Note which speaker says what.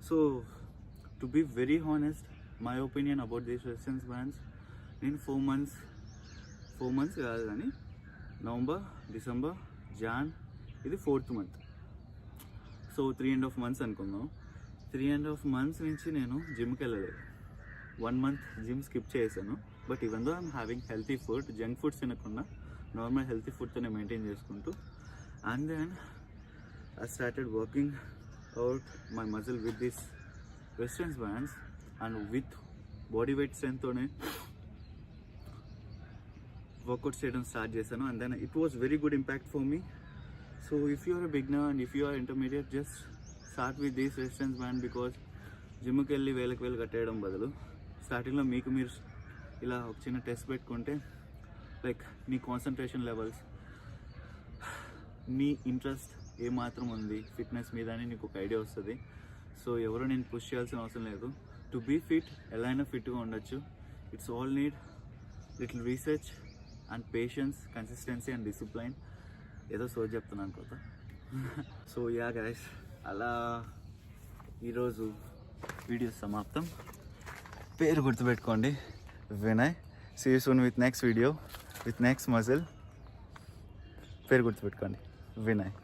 Speaker 1: So to be very honest, my opinion about these resistance bands, నేను 4 months కాదు కానీ November, December, John, ఇది 4th month. So 3.5 months అనుకుందాం. 3.5 months నుంచి నేను జిమ్కి వెళ్ళలేదు. 1 month జిమ్ స్కిప్ చేశాను. But even though I'm having healthy food, junk foods తినకుండా నార్మల్ హెల్తీ ఫుడ్తోనే మెయింటైన్ చేసుకుంటూ, and then I started working out my muscle with this resistance bands and with body weight స్ట్రెంగ్త్తోనే వర్కౌట్స్ చేయడం స్టార్ట్ చేశాను. And then it was very good impact for me. So if you are a beginner and if you are intermediate, just start with this resistance band. Because జిమ్కి వెళ్ళి వేలకు కట్టేయడం బదులు స్టార్టింగ్లో మీకు మీరు ఇలా ఒక చిన్న టెస్ట్ పెట్టుకుంటే, లైక్ మీ కాన్సన్ట్రేషన్ లెవెల్స్, మీ ఇంట్రెస్ట్ ఏమాత్రం ఉంది ఫిట్నెస్ మీద అని నీకు ఒక ఐడియా వస్తుంది. సో ఎవరో నేను పుష్ చేయాల్సిన అవసరం లేదు. టు బీ ఫిట్, ఎలా అయినా ఫిట్గా ఉండొచ్చు. It's all need little research and patience, consistency and discipline. ఏదో సోచ్ చెప్తున్నాను కొత్త. సో యా గైస్, అలా ఈరోజు వీడియో సమాప్తం. పేరు గుర్తుపెట్టుకోండి, Vinay. See you soon with next video with next muscle. పేరు గుర్తుపెట్టుకోండి, వినయ్.